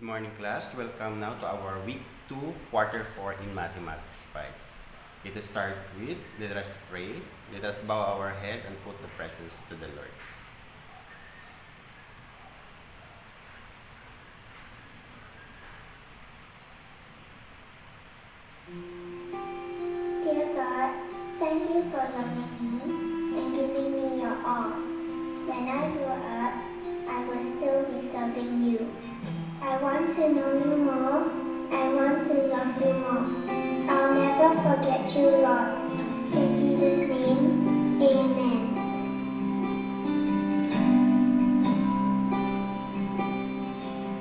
morning, class. Welcome now to our week 2, quarter 4 in Mathematics 5. Let us start with, let us pray, let us bow our head and put the presence to the Lord. Dear God, thank you for loving me and giving me your all. When I grew up, I will still be serving you. I want to know you more. I want to love you more. I'll never forget you, Lord. In Jesus' name, amen.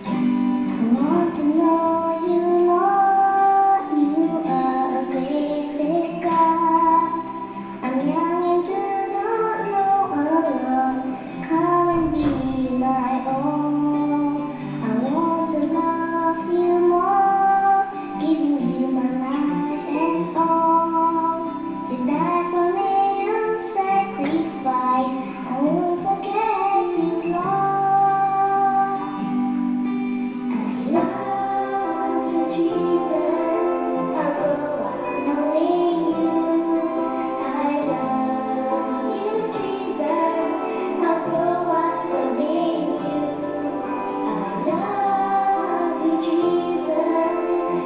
I want to know you, Lord. You are a great big God. I'm young and do not know a lot. Come and be my own. I want to love you more, giving you my life and all. You died for me, you sacrifice. I won't forget you, Lord. I love you, Jesus. I'll grow up knowing you. I love you, Jesus. I'll grow up serving you. I love you, Jesus.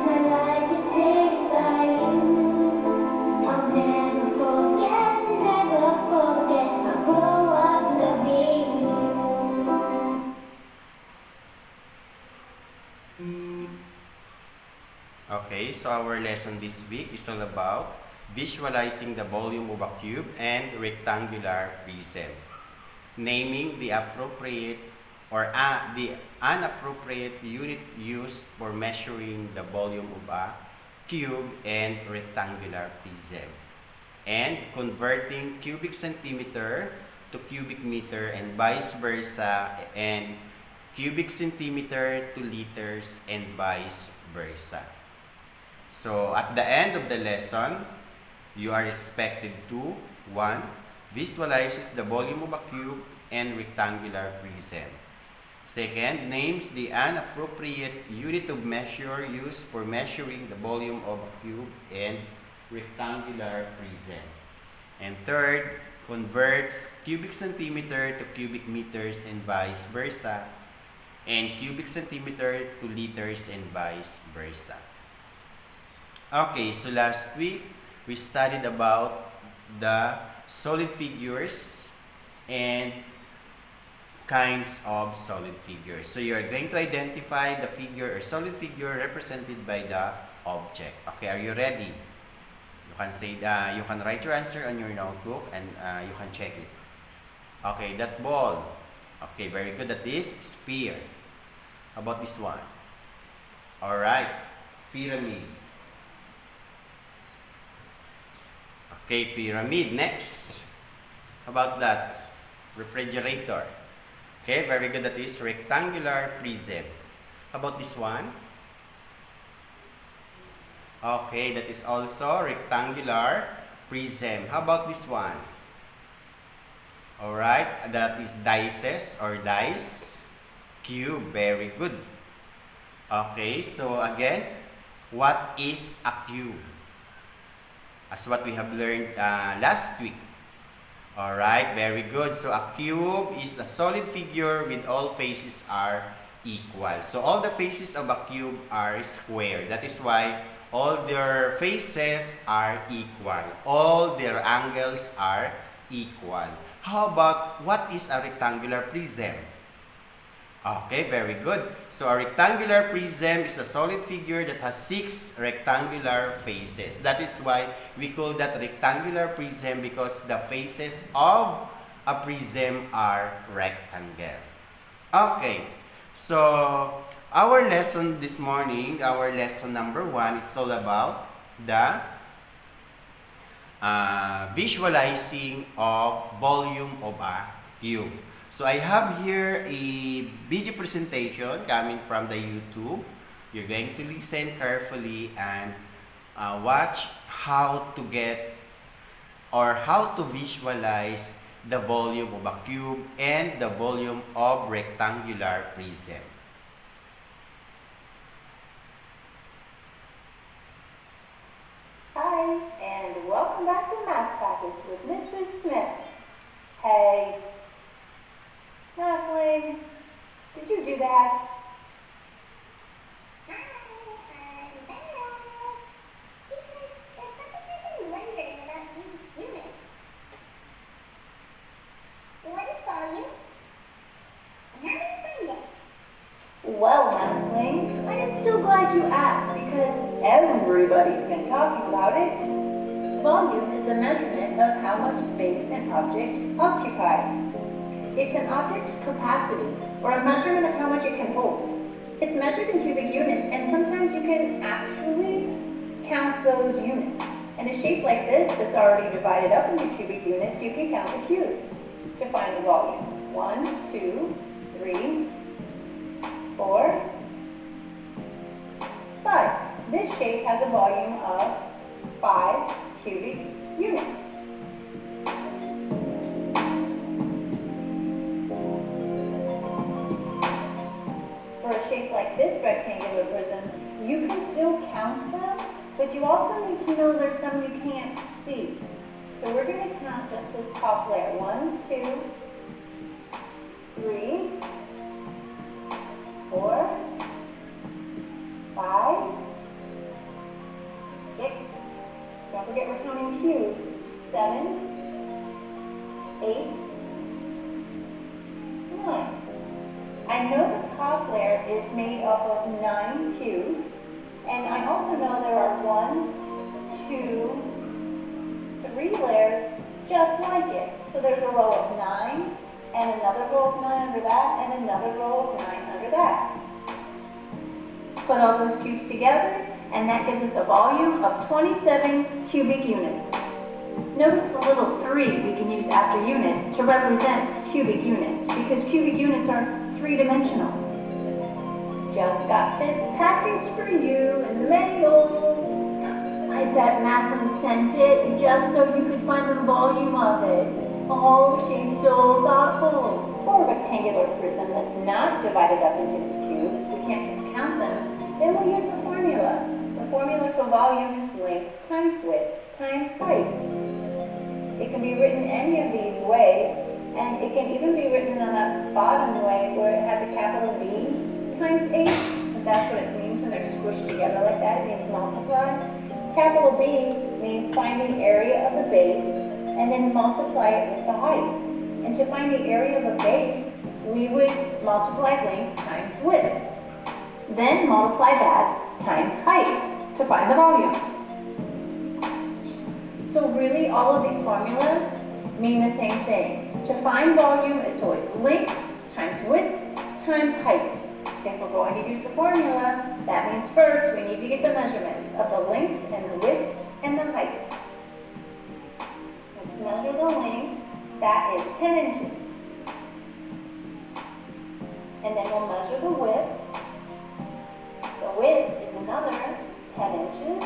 My life is saved by you. I'll never forget. I'll grow up loving you. Okay, so our lesson this week is all about visualizing the volume of a cube and rectangular prism, naming the appropriate or the unappropriate unit used for measuring the volume of a cube and rectangular prism, and converting cubic centimeter to cubic meter and vice versa, and cubic centimeter to liters and vice versa. So at the end of the lesson, you are expected to 1. Visualizes the volume of a cube and rectangular prism. Second, names the unappropriate unit of measure used for measuring the volume of a cube and rectangular prism. And third, converts cubic centimeter to cubic meters and vice versa, and cubic centimeter to liters and vice versa. Okay, so last week we studied about the solid figures and kinds of solid figures. So you are going to identify the figure or solid figure represented by the object. Okay, are you ready? You can say you can write your answer on your notebook and you can check it. Okay, that ball. Okay, very good. That is sphere. How about this one? All right, pyramid. Okay, pyramid. Next. How about that? Refrigerator. Okay, very good. That is rectangular prism. How about this one? Okay, that is also rectangular prism. How about this one? Alright, that is dices or dice. Cube. Very good. Okay, so again, what is a cube? As what we have learned last week. Alright, very good. So a cube is a solid figure with all faces are equal. So all the faces of a cube are square. That is why all their faces are equal. All their angles are equal. How about what is a rectangular prism? Okay, very good. So a rectangular prism is a solid figure that has 6 rectangular faces. That is why we call that rectangular prism, because the faces of a prism are rectangle. Okay, so our lesson this morning, our lesson number 1, it's all about the visualizing of volume of a cube. So I have here a video presentation coming from the YouTube. You're going to listen carefully and watch how to get or how to visualize the volume of a cube and the volume of rectangular prism. with Mrs. Smith. Hey, Kathleen, did you do that? Well, Kathleen, I am so glad you asked because everybody's been talking about it. Volume is the measurement of how much space an object occupies. It's an object's capacity, or a measurement of how much it can hold. It's measured in cubic units, and sometimes you can actually count those units. In a shape like this that's already divided up into cubic units, you can count the cubes to find the volume. 1, 2, 3, 4, 5. This shape has a volume of 5 cubic units. For a shape like this rectangular prism, you can still count them, but you also need to know there's some you can't see. So we're going to count just this top layer. 1, 2, 3, 4, 5, 6, don't forget we're counting cubes, 7, 8, 9. I know the top layer is made up of 9 cubes, and I also know there are 1, 2, 3 layers just like it. So there's a row of 9, and another row of 9 under that, and another row of 9 under that. Put all those cubes together, and that gives us a volume of 27 cubic units. Notice the little 3 we can use after units to represent cubic units, because cubic units are 3-dimensional. Just got this package for you in the mail. I bet Mathem sent it just so you could find the volume of it. Oh, she's so thoughtful. For a rectangular prism that's not divided up into its cubes, we can't just count them, then we'll use the formula. The formula for volume is length times width times height. It can be written any of these ways, and it can even be written on a bottom way where it has a capital B times 8. If that's what it means when they're squished together like that, it means multiply. Capital B means find the area of the base and then multiply it with the height. And to find the area of a base, we would multiply length times width. Then multiply that times height to find the volume. So really all of these formulas mean the same thing. To find volume, it's always length times width times height. If we're going to use the formula, that means first we need to get the measurements of the length and the width and the height. Let's measure the length. That is 10 inches. And then we'll measure the width. The width is another 10 inches.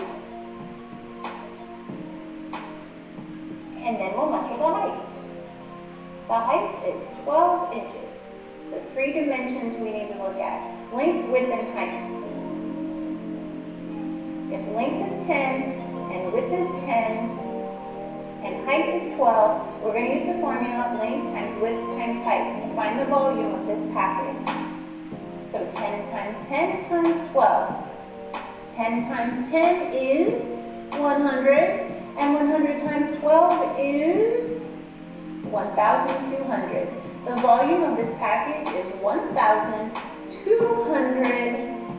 And then we'll measure the height. The height is 12 inches. The 3 dimensions we need to look at: length, width, and height. If length is 10, and width is 10, and height is 12, we're going to use the formula length times width times height to find the volume of this package. So 10 times 10 times 12. 10 times 10 is 100, and 100 times 12 is 1,200. The volume of this package is 1,200,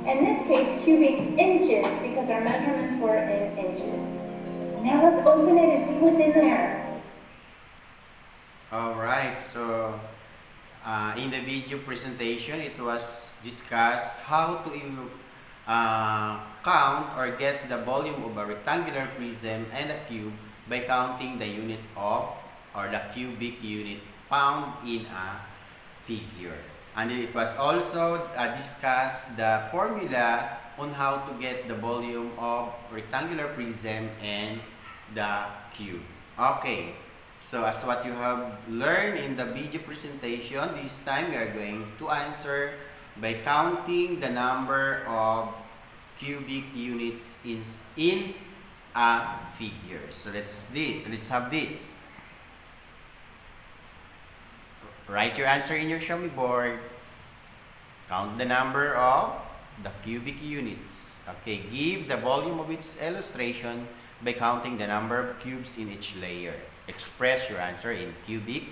in this case cubic inches, because our measurements were in inches. Now let's open it and see what's in there. Alright, so in the video presentation, it was discussed how to count or get the volume of a rectangular prism and a cube by counting the unit of, or the cubic unit found in a figure. And it was also discussed the formula on how to get the volume of rectangular prism and the cube. Okay, so as what you have learned in the video presentation, this time we are going to answer by counting the number of cubic units in a figure. So let's have this. Write your answer in your show me board. Count the number of the cubic units. Okay, give the volume of its illustration by counting the number of cubes in each layer. Express your answer in cubic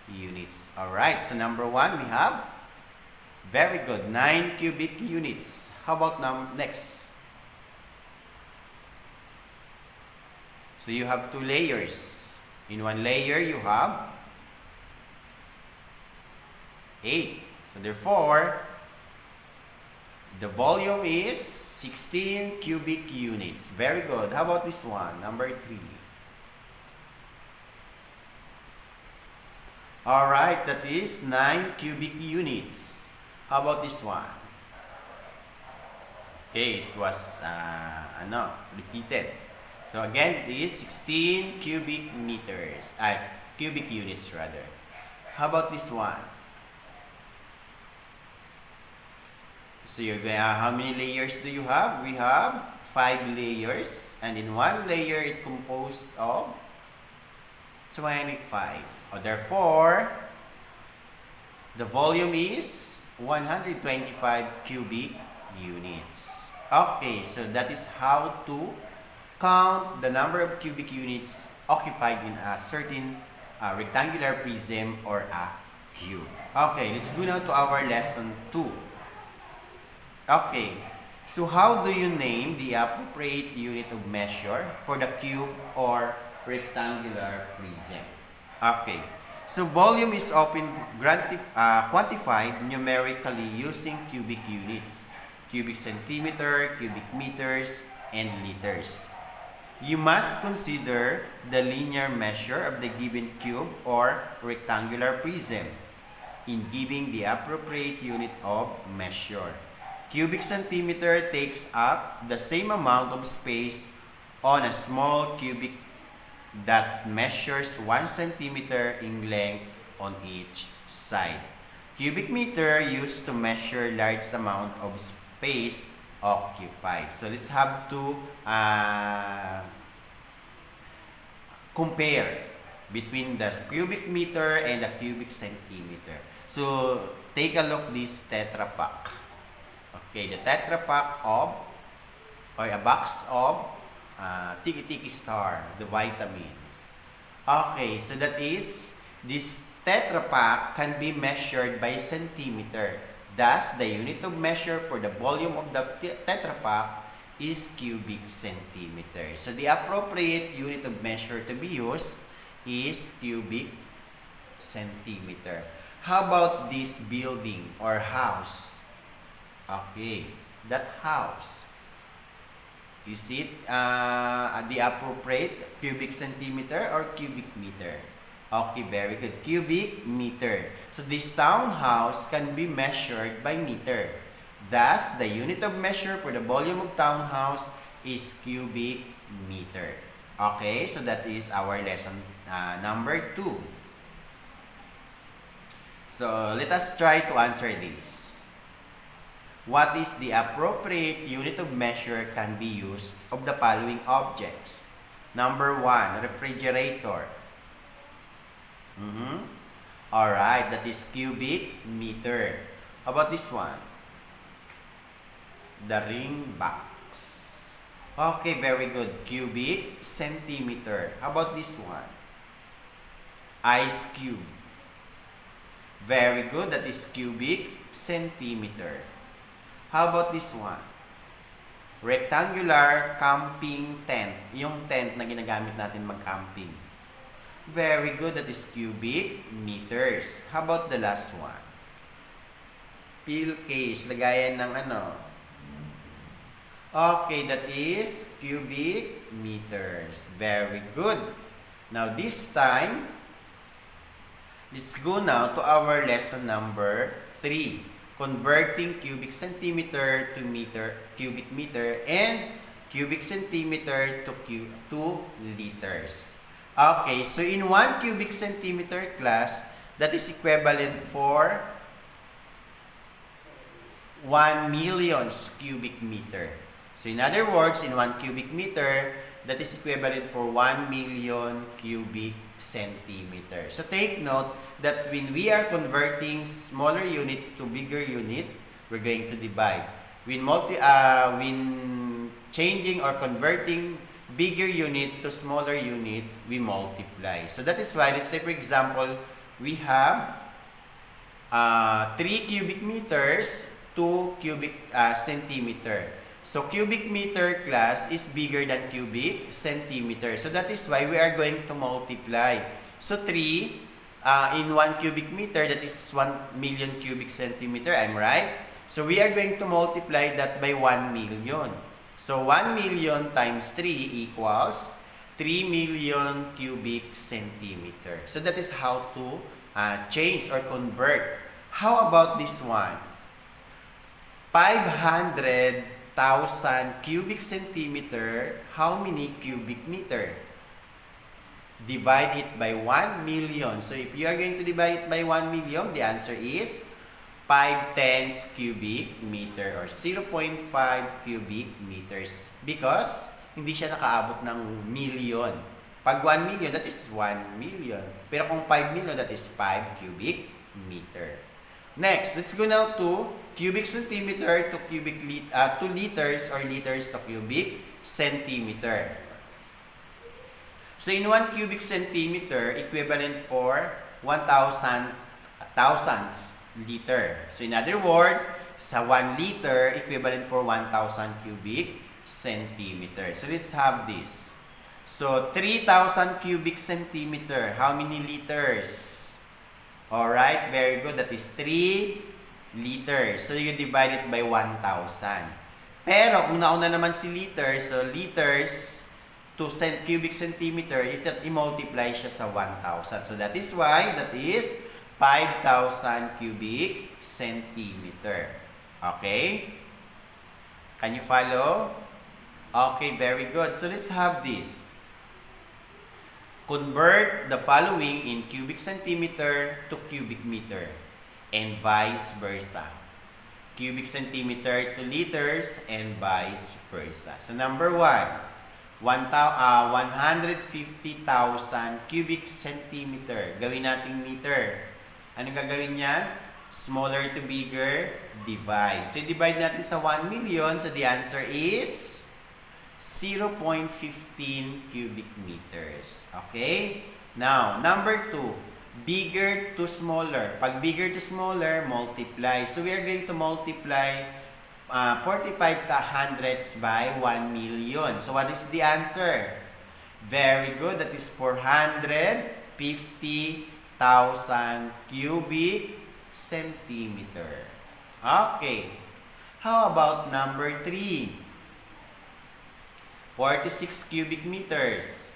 units. Alright, so number 1 we have, very good, 9 cubic units. How about next? So you have 2 layers. In one layer you have 8. So therefore, the volume is 16 cubic units. Very good. How about this one? Number 3. Alright, that is 9 cubic units. How about this one? Okay, it was repeated. So again, it is 16 cubic meters. Cubic units rather. How about this one? So how many layers do you have? We have 5 layers, and in one layer it composed of 25. Therefore, the volume is 125 cubic units. Okay, so that is how to count the number of cubic units occupied in a certain rectangular prism or a cube. Okay, let's go now to our lesson 2. Okay, so how do you name the appropriate unit of measure for the cube or rectangular prism? Okay, so volume is often quantified numerically using cubic units, cubic centimeter, cubic meters, and liters. You must consider the linear measure of the given cube or rectangular prism in giving the appropriate unit of measure. Cubic centimeter takes up the same amount of space on a small cubic that measures 1 centimeter in length on each side. Cubic meter used to measure large amount of space occupied. So let's have to compare between the cubic meter and the cubic centimeter. So take a look this Tetra Pak. Okay, the Tetra Pak of, or a box of Tiki Tiki Star, the vitamins. Okay, so that is, this Tetra Pak can be measured by centimeter. Thus, the unit of measure for the volume of the Tetra Pak is cubic centimeter. So the appropriate unit of measure to be used is cubic centimeter. How about this building or house? Okay, that house, is it the appropriate cubic centimeter or cubic meter? Okay, very good. Cubic meter. So this townhouse can be measured by meter. Thus, the unit of measure for the volume of townhouse is cubic meter. Okay, so that is our lesson number 2. So let us try to answer this. What is the appropriate unit of measure can be used of the following objects? Number 1, refrigerator. Alright, that is cubic meter. How about this one? The ring box. Okay, very good. Cubic centimeter. How about this one? Ice cube. Very good. That is cubic centimeter. How about this one? Rectangular camping tent. Yung tent na ginagamit natin mag-camping. Very good. That is cubic meters. How about the last one? Pill case. Lagayan ng ano? Okay, that is cubic meters. Very good. Now this time, let's go now to our lesson number 3. Converting cubic centimeter to cubic meter, and cubic centimeter to liters. Okay, so in 1 cubic centimeter class, that is equivalent for 1 million cubic meter. So in other words, in 1 cubic meter, that is equivalent for 1 million cubic centimeter. So take note that when we are converting smaller unit to bigger unit, we're going to divide. When changing or converting bigger unit to smaller unit, we multiply. So that is why, let's say for example, we have 3 cubic meters, 2 cubic centimeter. So cubic meter class is bigger than cubic centimeter. So that is why we are going to multiply. So 3 in 1 cubic meter, that is 1 million cubic centimeter. I'm right? So we are going to multiply that by 1 million. So 1 million times 3 equals 3 million cubic centimeter. So that is how to change or convert. How about this one? 500,000 cubic centimeter, how many cubic meter? Divide it by 1 million. So if you are going to divide it by 1 million, the answer is 5/10 cubic meter or 0.5 cubic meters because hindi siya nakaabot ng million. Pag 1 million, that is 1 million. Pero kung 5 million, that is 5 cubic meter. Next, let's go now to cubic centimeter to to liters or liters to cubic centimeter. So in 1 cubic centimeter, equivalent for 1,000 thousandths liter. So in other words, sa 1 liter, equivalent for 1,000 cubic centimeter. So let's have this. So 3,000 cubic centimeter, how many liters? Alright, very good. That is 3 liters. So you divide it by 1,000. Pero kung nauna naman si liters, so liters to cubic centimeter, i-multiply siya sa 1,000. So that is why that is 5,000 cubic centimeter. Okay? Can you follow? Okay, very good. So let's have this. Convert the following in cubic centimeter to cubic meter and vice versa. Cubic centimeter to liters and vice versa. So number 1, 150,000 cubic centimeter. Gawin nating meter. Anong gagawin niyan? Smaller to bigger, divide. So divide natin sa 1 million. So the answer is 0.15 cubic meters. Okay? Now, number 2, bigger to smaller. Pag bigger to smaller, multiply. So, we are going to multiply 45 hundredths by 1 million. So, what is the answer? Very good. That is 450,000 cubic centimeter. Okay. How about number 3? 46 cubic meters.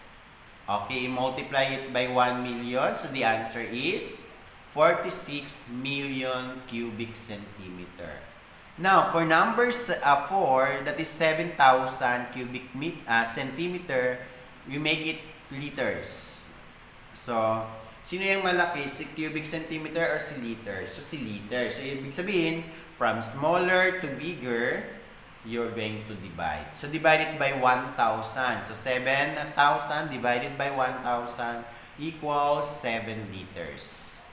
Okay, multiply it by 1 million. So the answer is 46 million cubic centimeter. Now, for number 4, that is 7,000 cubic centimeter, we make it liters. So, sino yung malaki? Si cubic centimeter or si liter? So, si liter. So, ibig sabihin, from smaller to bigger, you're going to divide. So, divide it by 1,000. So, 7,000 divided by 1,000 equals 7 liters.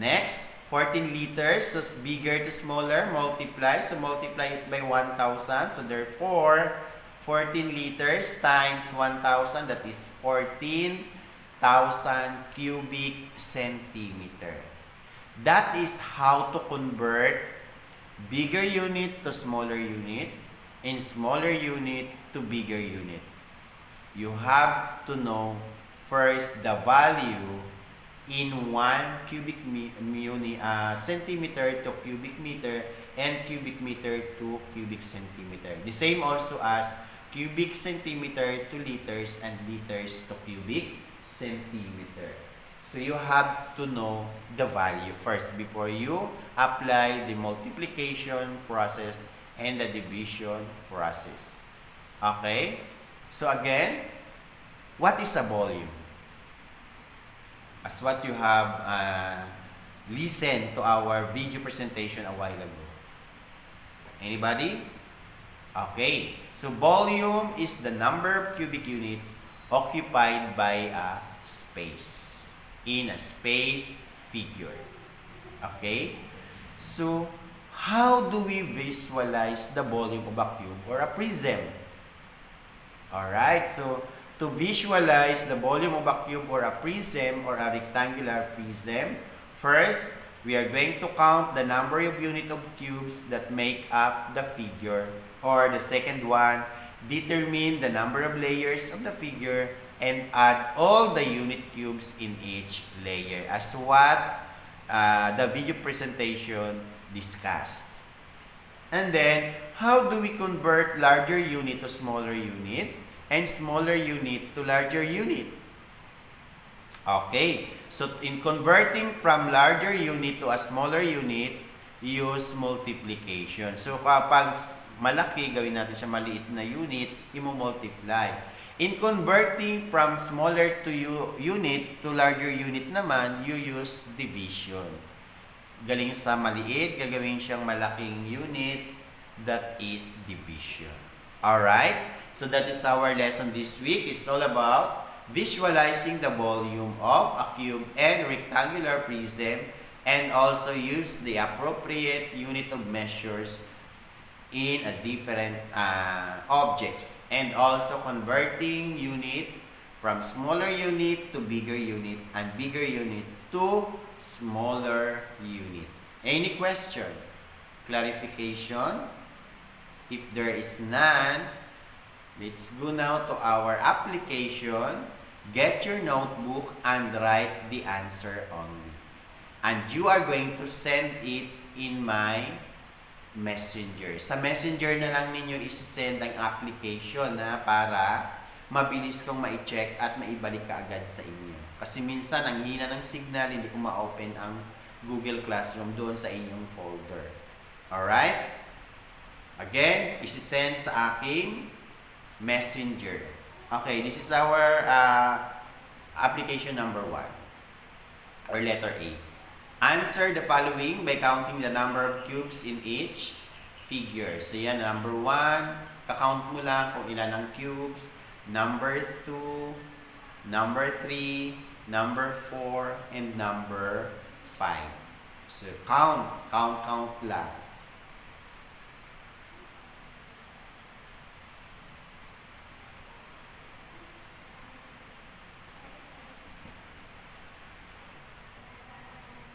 Next, 14 liters. So, bigger to smaller, multiply. So, multiply it by 1,000. So, therefore, 14 liters times 1,000, that is 14,000 cubic centimeter. That is how to convert bigger unit to smaller unit and smaller unit to bigger unit. You have to know first the value in 1 cubic centimeter to cubic meter and cubic meter to cubic centimeter. The same also as cubic centimeter to liters and liters to cubic centimeter. So you have to know the value first before you apply the multiplication process and the division process. Okay? So again, what is a volume? As what you have listened to our video presentation a while ago. Anybody? Okay. So volume is the number of cubic units occupied by a space. In a space figure. Okay? So, how do we visualize the volume of a cube or a prism? Alright, so to visualize the volume of a cube or a prism or a rectangular prism, first, we are going to count the number of unit of cubes that make up the figure. Or the second one, determine the number of layers of the figure and add all the unit cubes in each layer as what the video presentation discussed. And then, how do we convert larger unit to smaller unit and smaller unit to larger unit? Okay, so in converting from larger unit to a smaller unit, use multiplication. So kapag malaki, gawin natin siya maliit na unit, i-multiply. In converting from smaller to unit to larger unit naman, you use division. Galing sa maliit, gagawin siyang malaking unit, that is division. Alright? So that is our lesson this week. It's all about visualizing the volume of a cube and rectangular prism and also use the appropriate unit of measures in a different objects, and also converting unit from smaller unit to bigger unit and bigger unit to smaller unit. Any question? Clarification? If there is none, let's go now to our application. Get your notebook and write the answer only. And you are going to send it in my Messenger. Sa Messenger na lang ninyo isi-send ang application na para mabilis kong ma-check at maibalik ka agad sa inyo. Kasi minsan ang hina ng signal, hindi ko ma-open ang Google Classroom doon sa inyong folder. Alright? Again, isi-send sa aking Messenger. Okay, this is our application number 1 or letter A. Answer the following by counting the number of cubes in each figure. So yan, number 1, kakount mo lang kung ilan ang cubes. Number 2, number 3, number 4, and number 5. So count lang.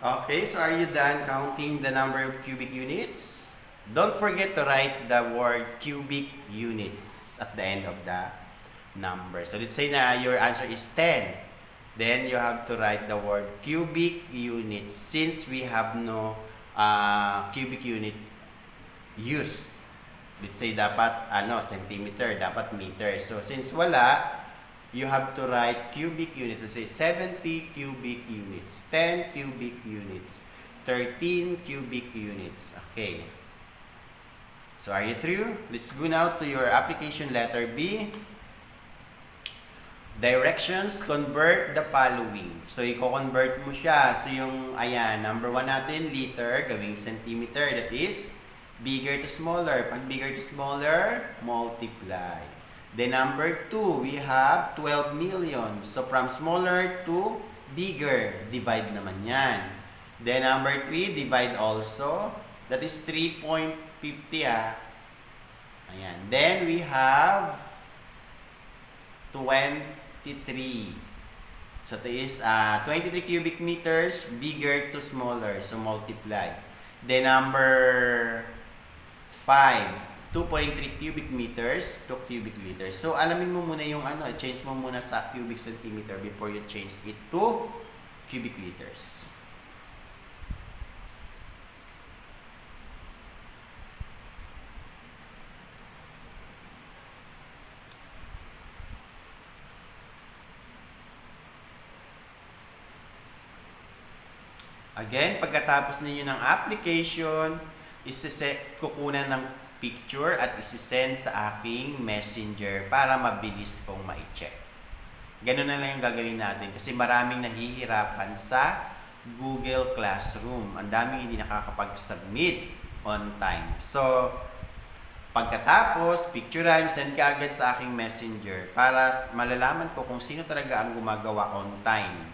Okay, so are you done counting the number of cubic units? Don't forget to write the word cubic units at the end of the number. So let's say na your answer is 10. Then you have to write the word cubic units since we have no cubic unit used. Let's say dapat centimeter, dapat meter. So since wala, you have to write cubic units. Let's say 70 cubic units, 10 cubic units, 13 cubic units. Okay. So are you through? Let's go now to your application letter B. Directions, convert the following. So i-convert mo siya. So yung, ayan, number 1 natin, liter, gawing centimeter. That is bigger to smaller. Pag bigger to smaller, multiply. Then number 2, we have 12 million. So from smaller to bigger, divide naman yan. Then number 3, divide also. That is 3.50 Ayan. Then we have 23. So that is 23 cubic meters, bigger to smaller. So multiply. Then number 5. 2.3 cubic meters to cubic liters. So, alamin mo muna yung change mo muna sa cubic centimeter before you change it to cubic liters. Again, pagkatapos ninyo ng application, kukunan ng picture at isi-send sa aking messenger para mabilis kong ma-check. Ganun na lang yung gagawin natin kasi maraming nahihirapan sa Google Classroom. Ang daming hindi nakakapag-submit on time. So, Pagkatapos, picturean, send ka agad sa aking messenger para malalaman ko kung sino talaga ang gumagawa on time.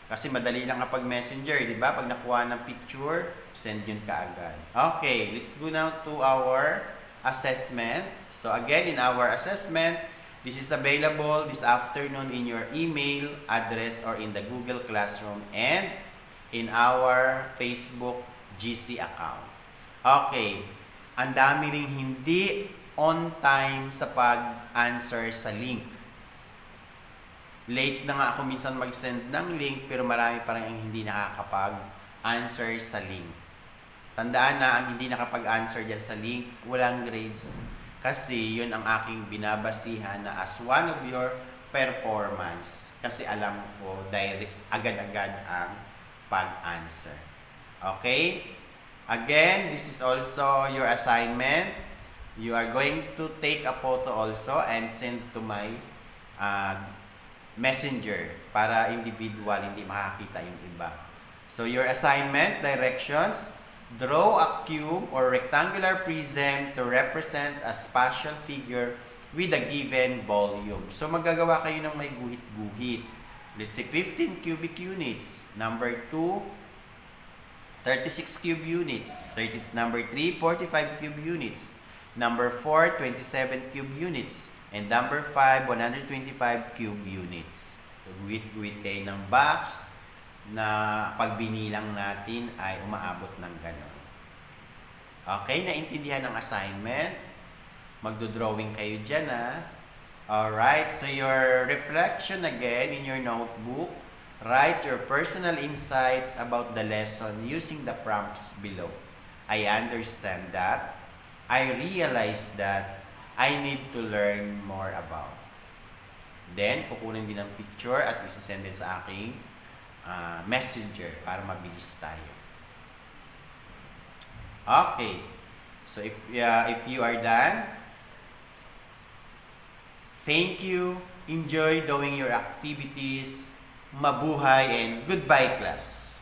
Kasi madali lang kapag messenger, di ba? Pag nakuha ng picture, send yun ka agad. Okay, let's go now to our assessment. So again, in our assessment, this is available this afternoon in your email address or in the Google Classroom and in our Facebook GC account. Okay. Ang dami ring hindi on time sa pag-answer sa link. Late na nga ako minsan mag-send ng link pero marami pa rin ang hindi nakakapag-answer sa link. Tandaan na ang hindi nakapag-answer dyan sa link, walang grades. Kasi yun ang aking binabasihan na as one of your performance. Kasi alam ko direct, agad-agad ang pag-answer. Okay? Again, this is also your assignment. You are going to take a photo also and send to my messenger para individual, hindi makakita yung iba. So your assignment directions, draw a cube or rectangular prism to represent a spatial figure with a given volume. So magagawa kayo ng may guhit-guhit. Let's say 15 cubic units. Number 2, 36 cube units. Number 3, 45 cube units. Number 4, 27 cube units. And number 5, 125 cube units. With kayo ng box na pag binilang natin ay umaabot ng ganon. Okay, naintindihan ang assignment. Magdo-drawing kayo dyan, ha? Alright, so your reflection again in your notebook. Write your personal insights about the lesson using the prompts below. I understand that. I realize that I need to learn more about. Then, kukunin din ang picture at isasend din sa aking messenger para mabilis tayo. Okay. So, if you are done, thank you. Enjoy doing your activities. Mabuhay and goodbye, class.